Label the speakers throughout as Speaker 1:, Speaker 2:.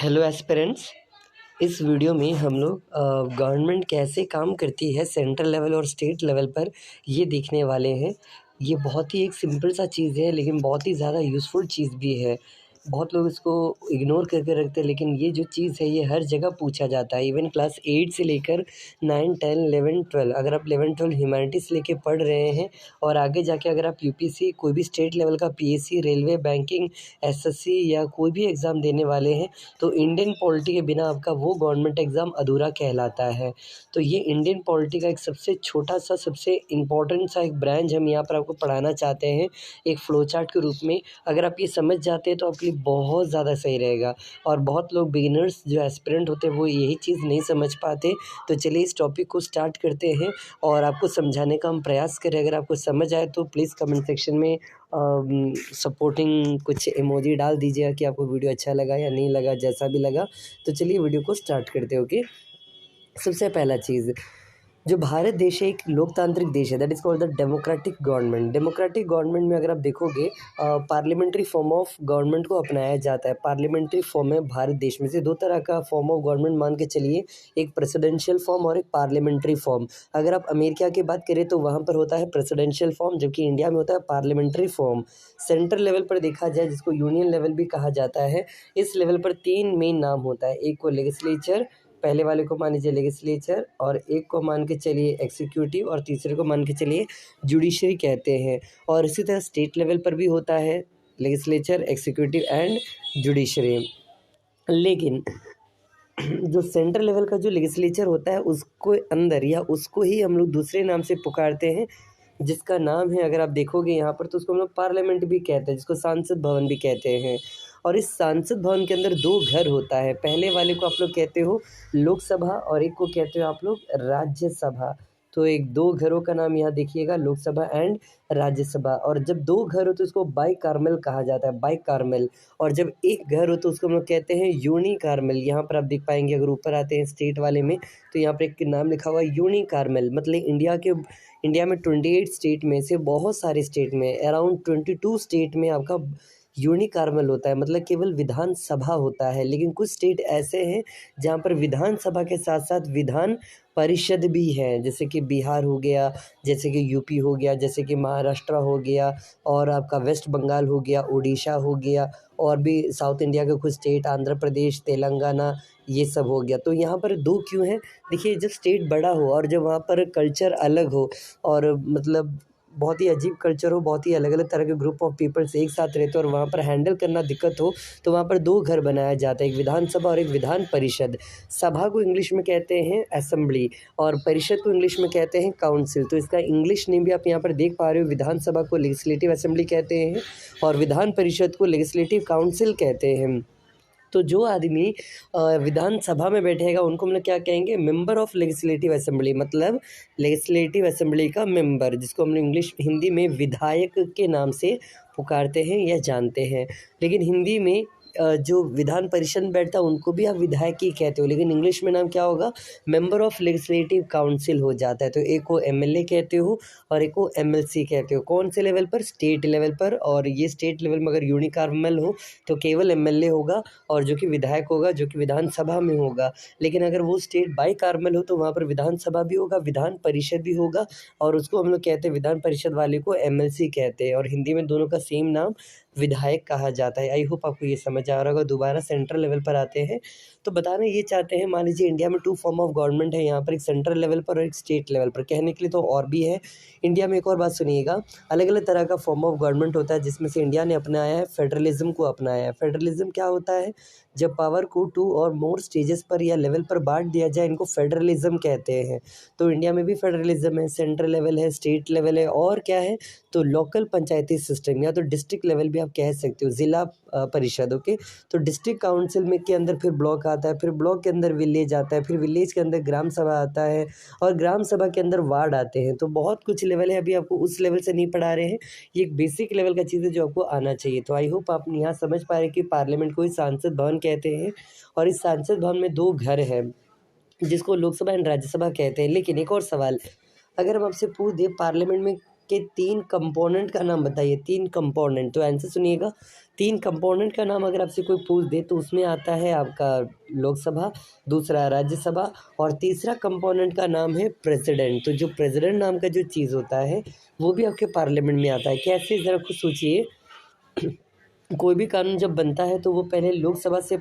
Speaker 1: Hello aspirants. इस video में हम लोग गवर्नमेंट कैसे काम करती है सेंट्रल लेवल और स्टेट लेवल पर ये देखने वाले हैं। ये बहुत ही एक सिंपल सा चीज़ है लेकिन बहुत ही ज़्यादा यूज़फुल चीज़ भी है। बहुत लोग इसको इग्नोर करके रखते हैं लेकिन ये जो चीज़ है ये हर जगह पूछा जाता है। इवन क्लास 8 से लेकर 9, 10, 11, 12 अगर आप 11, 12 ह्यूमैनिटीज़ लेके पढ़ रहे हैं और आगे जाके अगर आप यूपीएससी कोई भी स्टेट लेवल का पीएससी, रेलवे, बैंकिंग, एसएससी या कोई भी एग्ज़ाम देने वाले हैं तो इंडियन पॉलिटी के बिना आपका वो गवर्नमेंट एग्ज़ाम अधूरा कहलाता है। तो ये इंडियन पॉलिटी का एक सबसे छोटा-सा, सबसे इम्पोर्टेंट सा एक ब्रांच हम यहाँ पर आपको पढ़ाना चाहते हैं, एक फ्लो चार्ट के रूप में। अगर आप ये समझ जाते हैं तो आपके लिए बहुत ज़्यादा सही रहेगा। और बहुत लोग बिगिनर्स जो एस्पिरेंट होते हैं वो यही चीज़ नहीं समझ पाते। तो चलिए इस टॉपिक को स्टार्ट करते हैं और आपको समझाने का हम प्रयास करें। अगर आपको समझ आए तो प्लीज़ कमेंट सेक्शन में सपोर्टिंग कुछ इमोजी डाल दीजिएगा कि आपको वीडियो अच्छा लगा या नहीं लगा, जैसा भी लगा। तो चलिए वीडियो को स्टार्ट करते हैं। ओके, सबसे पहला चीज़, जो भारत देश है एक लोकतांत्रिक देश है, that is called the democratic government. Democratic government में अगर आप देखोगे पार्लियामेंट्री फॉर्म ऑफ गवर्नमेंट को अपनाया जाता है। पार्लियामेंट्री फॉर्म है भारत देश में से दो तरह का फॉर्म ऑफ गवर्नमेंट मान के चलिए, एक प्रेसिडेंशियल फॉर्म और एक पार्लियामेंट्री फॉर्म। अगर आप अमेरिका की बात करें तो वहाँ पर होता है प्रेसिडेंशियल फॉर्म, जबकि इंडिया में होता है पार्लियामेंट्री फॉर्म। सेंट्रल लेवल पर देखा जाए जिसको यूनियन लेवल भी कहा जाता है, इस लेवल पर 3 मेन नाम होता है। एक को लेजिस्लेचर, पहले वाले को मान लीजिए लेजिस्लेचर, और एक को मान के चलिए एग्जीक्यूटिव, और तीसरे को मान के चलिए जुडिशरी कहते हैं। और इसी तरह स्टेट लेवल पर भी होता है लेजिस्लेचर, एग्जीक्यूटिव एंड जुडिशरी। लेकिन जो सेंट्रल लेवल का जो लेजिस्लेचर होता है उसको अंदर या उसको ही हम लोग दूसरे नाम से पुकारते हैं, जिसका नाम है, अगर आप देखोगे यहाँ पर तो उसको हम लोग पार्लियामेंट भी कहते हैं, जिसको सांसद भवन भी कहते हैं। और इस सांसद भवन के अंदर 2 घर होता है। पहले वाले को आप लोग कहते हो लोकसभा और एक को कहते हो आप लोग राज्यसभा। तो एक 2 घरों का नाम यहाँ देखिएगा, लोकसभा एंड राज्यसभा। और जब 2 घर हो तो उसको बाइकार्मल कहा जाता है, बाइकार्मल। और जब एक घर हो तो उसको हम लोग कहते हैं यूनिकार्मल। यहाँ पर आप देख पाएंगे, अगर ऊपर आते हैं स्टेट वाले में तो यहाँ पर एक नाम लिखा हुआ है यूनिकार्मल। मतलब इंडिया में 28 स्टेट में से बहुत सारे स्टेट में अराउंड 22 स्टेट में आपका यूनिकार्मल होता है, मतलब केवल विधानसभा होता है। लेकिन कुछ स्टेट ऐसे हैं जहाँ पर विधानसभा के साथ साथ विधान परिषद भी है, जैसे कि बिहार हो गया, जैसे कि यूपी हो गया, जैसे कि महाराष्ट्र हो गया, और आपका वेस्ट बंगाल हो गया, उड़ीसा हो गया, और भी साउथ इंडिया के कुछ स्टेट, आंध्र प्रदेश, तेलंगाना, ये सब हो गया। तो यहाँ पर 2 क्यों हैं? देखिए, जब स्टेट बड़ा हो और जब वहाँ पर कल्चर अलग हो और मतलब बहुत ही अजीब कल्चर हो, बहुत ही अलग-अलग तरह के ग्रुप ऑफ पीपल्स एक साथ रहते हो और वहाँ पर हैंडल करना दिक्कत हो, तो वहाँ पर 2 घर बनाया जाता है, एक विधानसभा और एक विधान परिषद। सभा को इंग्लिश में कहते हैं असेंबली और परिषद को इंग्लिश में कहते हैं काउंसिल। तो इसका इंग्लिश नेम भी आप यहाँ पर देख पा रहे हो, विधानसभा को लेजिस्लेटिव असेंबली कहते हैं और विधान परिषद को लेजिस्लेटिव काउंसिल कहते हैं। तो जो आदमी विधानसभा में बैठेगा उनको हम लोग क्या कहेंगे? मेंबर ऑफ लेजिस्लेटिव असेंबली, मतलब लेजिस्लेटिव असेंबली का मेंबर, जिसको हम लोग हिंदी में विधायक के नाम से पुकारते हैं या जानते हैं। लेकिन हिंदी में जो विधान परिषद में बैठता है उनको भी आप विधायक ही कहते हो, लेकिन इंग्लिश में नाम क्या होगा? मेंबर ऑफ लेजिस्लेटिव काउंसिल हो जाता है। तो एक को एमएलए कहते हो और एक को एमएलसी कहते हो। कौन से लेवल पर? स्टेट लेवल पर। और ये स्टेट लेवल में अगर यूनिकार्मल हो तो केवल एमएलए होगा और जो कि विधायक होगा, जो कि विधानसभा में होगा। लेकिन अगर वो स्टेट बाइकार्मल हो तो वहाँ पर विधानसभा भी होगा, विधान परिषद भी होगा, और उसको हम लोग कहते हैं, विधान परिषद वाले को एमएलसी कहते हैं। और हिंदी में दोनों का सेम नाम विधायक कहा जाता है। आई होप आपको ये समझ आ रहा होगा। दोबारा सेंट्रल लेवल पर आते हैं तो बताना ये चाहते हैं, मान लीजिए इंडिया में 2 फॉर्म ऑफ गवर्नमेंट है यहाँ पर, एक सेंट्रल लेवल पर और एक स्टेट लेवल पर। कहने के लिए तो और भी है। इंडिया में एक और बात सुनिएगा, अलग अलग तरह का फॉर्म ऑफ गवर्नमेंट होता है, जिसमें से इंडिया ने अपनाया है फेडरलिज्म को अपनाया है। फेडरलिज्म क्या होता है? जब पावर को 2 और मोर स्टेजेस पर या लेवल पर बांट दिया जाए, इनको फेडरलिज्म कहते हैं। तो इंडिया में भी फेडरलिज्म है, सेंट्रल लेवल है, स्टेट लेवल है, और क्या है तो लोकल पंचायती सिस्टम, या तो डिस्ट्रिक्ट लेवल भी आप कह सकते हो, ज़िला परिषद। ओके, तो डिस्ट्रिक्ट काउंसिल में के अंदर फिर ब्लॉक आता है, फिर ब्लॉक के अंदर विलेज आता है, फिर विलेज के अंदर ग्राम सभा आता है, और ग्राम सभा के अंदर वार्ड आते हैं। तो बहुत कुछ लेवल है, अभी आपको उस लेवल से नहीं पढ़ा रहे हैं, ये एक बेसिक लेवल का चीज़ है जो आपको आना चाहिए। तो आई होप आप यहाँ समझ पा रहे हैं कि पार्लियामेंट को ही सांसद भवन कहते हैं, और इस सांसद भवन में 2 घर हैं जिसको लोकसभा एंड राज्यसभा कहते हैं। लेकिन एक और सवाल, अगर हम आपसे पूछ दें पार्लियामेंट में के 3 कंपोनेंट का नाम बताइए। 3 कंपोनेंट, तो आंसर सुनिएगा। 3 कंपोनेंट का नाम अगर आपसे कोई पूछ दे तो उसमें आता है आपका लोकसभा, दूसरा राज्यसभा और तीसरा कंपोनेंट का नाम है प्रेसिडेंट। तो जो प्रेसिडेंट नाम का जो चीज़ होता है वो भी आपके पार्लियामेंट में आता है। कैसे, ज़रा खुद सोचिए। कोई भी कानून जब बनता है तो वो पहले लोकसभा से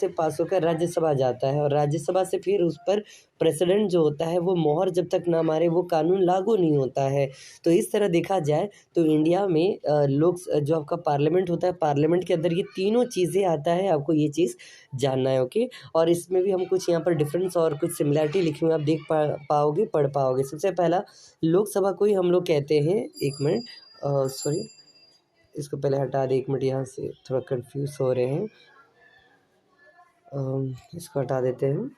Speaker 1: पास होकर राज्यसभा जाता है और राज्यसभा से फिर उस पर प्रेसिडेंट जो होता है वो मोहर जब तक ना मारे वो कानून लागू नहीं होता है। तो इस तरह देखा जाए तो इंडिया में जो आपका पार्लियामेंट होता है, पार्लियामेंट के अंदर ये तीनों चीज़ें आता है, आपको ये चीज़ जानना है। ओके, और इसमें भी हम कुछ यहाँ पर डिफरेंस और कुछ सिमिलैरिटी लिखी हुई आप देख पाओगे, पढ़ पाओगे। सबसे पहला, लोकसभा को ही हम लोग कहते हैं, एक मिनट, सॉरी इसको पहले हटा दे, 1 मिनट, यहाँ से थोड़ा कंफ्यूज हो रहे हैं। इसको हटा देते हैं।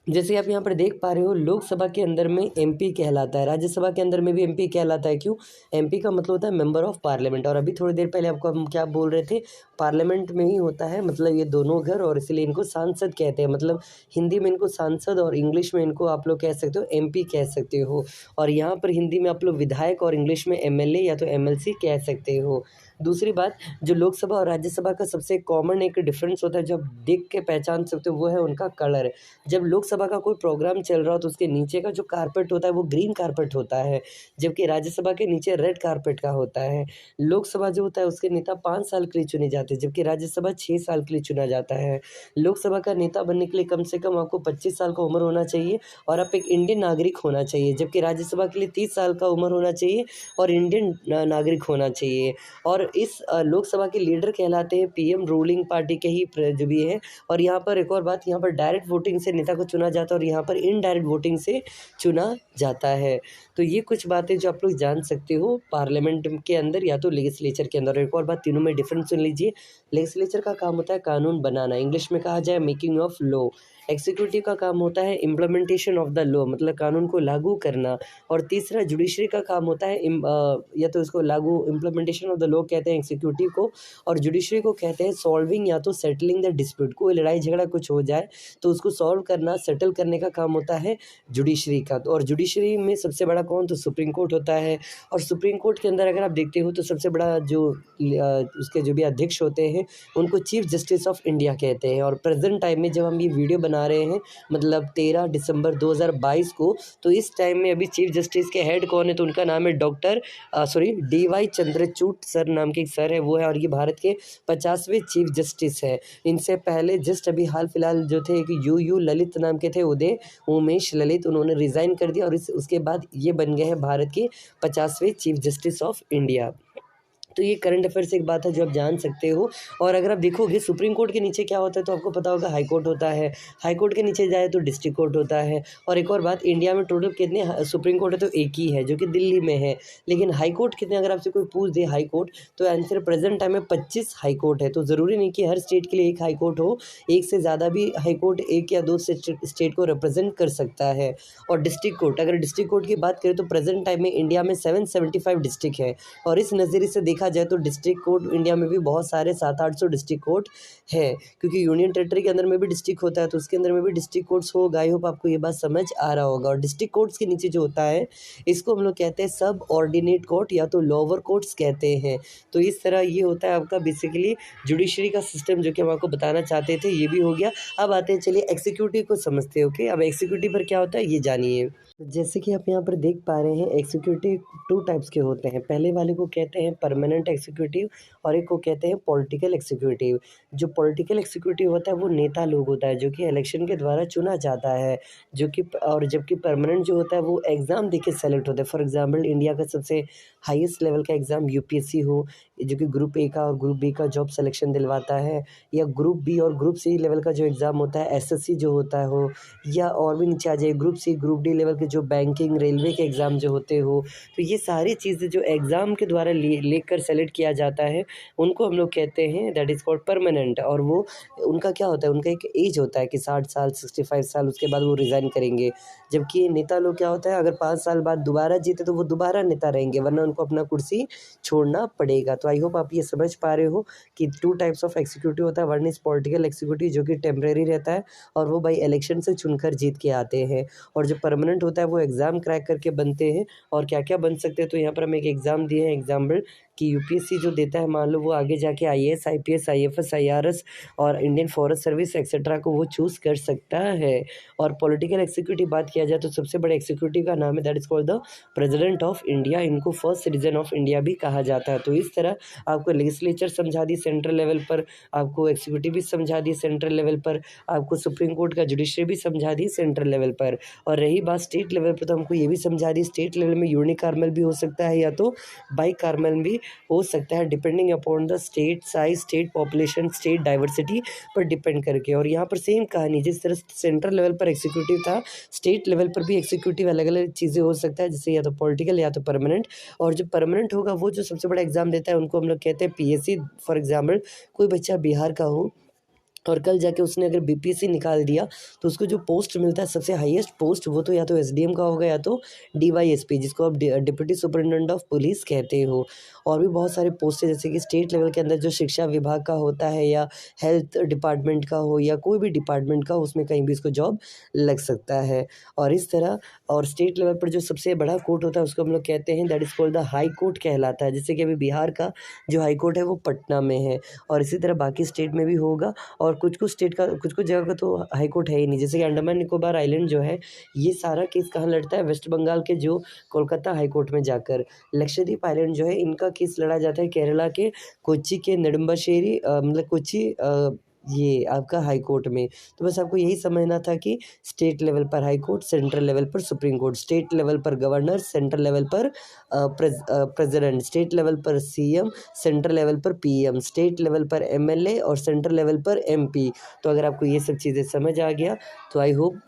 Speaker 1: जैसे आप यहाँ पर देख पा रहे हो, लोकसभा के अंदर में एमपी कहलाता है, राज्यसभा के अंदर में भी एमपी कहलाता है। क्यों? एमपी का मतलब होता है मेंबर ऑफ पार्लियामेंट। और अभी थोड़ी देर पहले आपको हम क्या बोल रहे थे, पार्लियामेंट में ही होता है मतलब ये दोनों घर, और इसलिए इनको सांसद कहते हैं। मतलब हिंदी में इनको सांसद और इंग्लिश में इनको आप लोग कह सकते हो एमपी कह सकते हो। और यहाँ पर हिंदी में आप लोग विधायक और इंग्लिश में एमएलए या तो एमएलसी कह सकते हो। दूसरी बात, जो लोकसभा और राज्यसभा का सबसे कॉमन एक डिफरेंस होता है जो आप देख के पहचान सकते हो, वो है उनका कलर। जब लोकसभा का कोई प्रोग्राम चल रहा हो तो उसके नीचे का जो कारपेट होता है वो ग्रीन कारपेट होता है, जबकि राज्यसभा के नीचे रेड कारपेट का होता है। लोकसभा जो होता है उसके नेता 5 साल के लिए चुने जाते हैं, जबकि राज्यसभा 6 साल के लिए चुना जाता है। लोकसभा का नेता बनने के लिए कम से कम आपको 25 साल का उम्र होना चाहिए और आप एक इंडियन नागरिक होना चाहिए, जबकि राज्यसभा के लिए 30 साल का उम्र होना चाहिए और इंडियन नागरिक होना चाहिए। और इस लोकसभा के लीडर कहलाते हैं पीएम, रूलिंग पार्टी के ही जो भी है। और यहाँ पर एक और बात, यहाँ पर डायरेक्ट वोटिंग से नेता को चुना जाता है और यहाँ पर इनडायरेक्ट वोटिंग से चुना जाता है। तो ये कुछ बातें जो आप लोग जान सकते हो पार्लियामेंट के अंदर या तो लेजिस्लेचर के अंदर। एक और बात, तीनों में डिफरेंस सुन लीजिए। लेजिस्लेचर का काम होता है कानून बनाना, इंग्लिश में कहा जाए मेकिंग ऑफ लॉ। एक्सिक्यूटिव का काम होता है इम्प्लीमेंटेशन ऑफ द लॉ, मतलब कानून को लागू करना। और तीसरा, जुडिशरी का काम होता है या तो इसको लागू इम्प्लीमेंटेशन ऑफ द लॉ कहते हैं एक्सिक्यूटिव को, और जुडिशरी को कहते हैं सॉल्विंग या तो सेटलिंग द डिस्प्यूट। कोई लड़ाई झगड़ा कुछ हो जाए तो उसको सॉल्व करना, सेटल करने का काम होता है जुडिशरी का। और जुडिशरी में सबसे बड़ा कौन? तो सुप्रीम कोर्ट होता है। और सुप्रीम कोर्ट के अंदर अगर आप देखते हो तो सबसे बड़ा जो उसके जो भी अध्यक्ष होते हैं उनको चीफ जस्टिस ऑफ इंडिया कहते हैं। और प्रेजेंट टाइम में जब हम ये वीडियो बना रहे हैं, मतलब 13 दिसंबर 2022 को, तो इस टाइम में अभी चीफ जस्टिस के हेड कौन है? तो उनका नाम है DY चंद्रचूड़ सर नाम के एक सर है, वो है। और ये भारत के 50वें चीफ जस्टिस है। इनसे पहले जस्ट अभी हाल फिलहाल जो थे कि यू ललित नाम के थे, उदय उमेश ललित, उन्होंने रिज़ाइन कर दिया और उसके बाद ये बन गए हैं भारत के 50वें चीफ जस्टिस ऑफ इंडिया। तो ये करंट अफेयर से एक बात है जो आप जान सकते हो। और अगर आप देखोगे सुप्रीम कोर्ट के नीचे क्या होता है तो आपको पता होगा हाई कोर्ट होता है। हाई कोर्ट के नीचे जाए तो डिस्ट्रिक्ट कोर्ट होता है। और एक और बात, इंडिया में टोटल कितने सुप्रीम कोर्ट है? तो एक ही है जो कि दिल्ली में है। लेकिन हाई कोर्ट कितने, अगर आपसे कोई पूछ दे हाई कोर्ट, तो आंसर प्रेजेंट टाइम में 25 हाई कोर्ट है। तो ज़रूरी नहीं कि हर स्टेट के लिए एक हाई कोर्ट हो, एक से ज़्यादा भी हाई कोर्ट एक या दो स्टेट को रिप्रेजेंट कर सकता है। और डिस्ट्रिक्ट कोर्ट, अगर डिस्ट्रिक्ट कोर्ट की बात करें तो प्रेजेंट टाइम में इंडिया में 775 डिस्ट्रिक्ट है। और इस नज़रिए से देखा जाए तो डिस्ट्रिक्ट कोर्ट इंडिया में भी बहुत सारे 700-800 डिस्ट्रिक्ट कोर्ट है, क्योंकि यूनियन टेरिटरी के अंदर में भी डिस्ट्रिक्ट होता है तो उसके अंदर में भी डिस्ट्रिक्ट कोर्ट्स होगा। आई होप आपको ये बात समझ आ रहा होगा। और डिस्ट्रिक्ट कोर्ट्स के नीचे जो होता है इसको हम लोग कहते हैं सब ऑर्डिनेट कोर्ट या तो लोअर कोर्ट्स कहते हैं। तो इस तरह ये होता है आपका बेसिकली जुडिशरी का सिस्टम जो कि हम आपको बताना चाहते थे, ये भी हो गया। अब आते हैं, चलिए एग्जीक्यूटिव को समझते हैं। ओके, अब एग्जीक्यूटिव पर क्या होता है ये जानिए। जैसे कि आप यहाँ पर देख पा रहे हैं, एग्जीक्यूटिव 2 टाइप्स के होते हैं। पहले वाले को कहते हैं परमानेंट एग्जीक्यूटिव और एक को कहते हैं पॉलिटिकल एग्जीक्यूटिव। जो पॉलिटिकल एग्जीक्यूटिव होता है वो नेता लोग होता है जो कि इलेक्शन के द्वारा चुना जाता है, जो कि और जबकि परमानेंट जो होता है वो एग्ज़ाम दे के सेलेक्ट होता है। फॉर एग्जांपल इंडिया का सबसे हाईएस्ट लेवल का एग्ज़ाम यूपीएससी हो, जो कि ग्रुप ए का और ग्रुप बी का जॉब सिलेक्शन दिलवाता है, या ग्रुप बी और ग्रुप सी लेवल का जो एग्ज़ाम होता है एसएससी जो होता हो, या और भी नीचे आ जाए group C group D level के जो बैंकिंग रेलवे के एग्ज़ाम जो होते हो। तो ये सारी चीज़ें जो एग्ज़ाम के द्वारा लेकर सेलेक्ट किया जाता है उनको हम लोग कहते हैं दैट इज़ कॉल्ड परमानेंट। और वो उनका क्या होता है, उनका एक एज होता है कि 60 साल 65 साल, उसके बाद वो रिज़ाइन करेंगे। जबकि नेता लोग क्या होता है, अगर 5 साल बाद दोबारा जीते तो वो दोबारा नेता रहेंगे, वरना उनको अपना कुर्सी छोड़ना पड़ेगा। तो आई होप आप ये समझ पा रहे हो कि 2 टाइप्स ऑफ एग्जीक्यूटिव होता है। वन इज़ पॉलिटिकल एग्जीक्यूटिव जो कि टेम्परेरी रहता है और वो बाई इलेक्शन से चुनकर जीत के आते हैं, और जो परमानेंट होता है होता है वो एग्ज़ाम क्रैक करके बनते हैं। और क्या-क्या बन सकते हैं, तो यहाँ पर हम एक एग्ज़ाम दिए हैं एग्ज़ाम्पल कि यूपीएससी जो देता है, मान लो वो आगे जाके आईएएस, आईपीएस, आईएफएस, आईआरएस और इंडियन फॉरेस्ट सर्विस एक्सेट्रा को वो चूज़ कर सकता है। और पॉलिटिकल एग्जीक्यूटिव बात किया जाए तो सबसे बड़े एग्जीक्यूटिव का नाम है that is called the president of India. इनको फर्स्ट सिटीजन ऑफ इंडिया भी कहा जाता है। तो इस तरह आपको लेजिस्लेचर समझा दी सेंट्रल लेवल पर, आपको एग्जीक्यूटिव भी समझा दी सेंट्रल लेवल पर, आपको सुप्रीम कोर्ट का जुडिशरी भी समझा दी सेंट्रल लेवल पर। और रही बात स्टेट लेवल पर, तो हमको ये भी समझा दी स्टेट लेवल में यूनिकार्मल भी हो सकता है या तो बाइकार्मल भी हो सकता है, depending upon the state size, state population, state diversity पर डिपेंड करके। और यहाँ पर सेम कहानी, जिस तरह सेंट्रल लेवल पर एग्जीक्यूटिव था, स्टेट लेवल पर भी एग्जीक्यूटिव अलग अलग चीज़ें हो सकता है, जैसे या तो पॉलिटिकल या तो परमानेंट। और जो परमानेंट होगा वो जो सबसे बड़ा एग्जाम देता है उनको हम लोग कहते हैं पीएससी। फॉर एग्जाम्पल कोई बच्चा बिहार का हो और कल जाके उसने अगर बीपीएससी निकाल दिया तो उसको जो पोस्ट मिलता है सबसे हाईएस्ट पोस्ट, वो तो या तो एसडीएम का होगा या तो डीवाईएसपी, जिसको आप डिप्टी सुपरिटेंडेंट ऑफ पुलिस कहते हो। और भी बहुत सारे पोस्ट है, जैसे कि स्टेट लेवल के अंदर जो शिक्षा विभाग का होता है या हेल्थ डिपार्टमेंट का हो या कोई भी डिपार्टमेंट का हो, उसमें कहीं भी इसको जॉब लग सकता है। और इस तरह, और स्टेट लेवल पर जो सबसे बड़ा कोर्ट होता है उसको हम लोग कहते हैं that is called the high court कहलाता है। जैसे कि अभी बिहार का जो हाई कोर्ट है वो पटना में है, और इसी तरह बाकी स्टेट में भी होगा। और कुछ-कुछ स्टेट का, कुछ-कुछ जगह का तो हाई कोर्ट है ही नहीं, जैसे कि अंडमान निकोबार आइलैंड जो है, ये सारा केस कहाँ लड़ता है, वेस्ट बंगाल के जो कोलकाता हाई कोर्ट में जाकर। लक्षद्वीप आइलैंड जो है, इनका केस लड़ा जाता है केरला के कोच्चि के नेडुम्बाश्शेरी मतलब कोच्चि ये आपका हाई कोर्ट में। तो बस आपको यही समझना था कि स्टेट लेवल पर हाई कोर्ट, सेंट्रल लेवल पर सुप्रीम कोर्ट, स्टेट लेवल पर गवर्नर, सेंट्रल लेवल पर प्रेसिडेंट, स्टेट लेवल पर सीएम, सेंट्रल लेवल पर पीएम, स्टेट लेवल पर एमएलए और सेंट्रल लेवल पर एमपी। तो अगर आपको ये सब चीज़ें समझ आ गया तो आई होप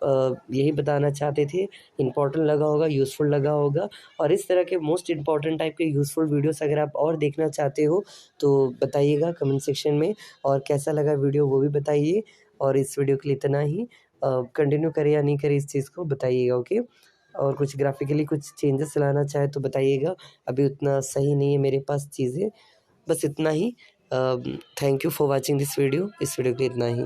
Speaker 1: यही बताना चाहते थे, इम्पोर्टेंट लगा होगा, यूज़फुल लगा होगा। और इस तरह के मोस्ट इम्पॉर्टेंट टाइप के यूज़फुल वीडियोस अगर आप और देखना चाहते हो तो बताइएगा कमेंट सेक्शन में, और कैसा लगा वीडियो वो भी बताइए। और इस वीडियो के लिए इतना ही, कंटिन्यू करें या नहीं करें इस चीज़ को बताइएगा, ओके। और कुछ ग्राफिकली कुछ चेंजेस लाना चाहे तो बताइएगा, अभी उतना सही नहीं है मेरे पास चीज़ें। बस इतना ही। Thank you for watching this video, इस वीडियो के लिए इतना ही।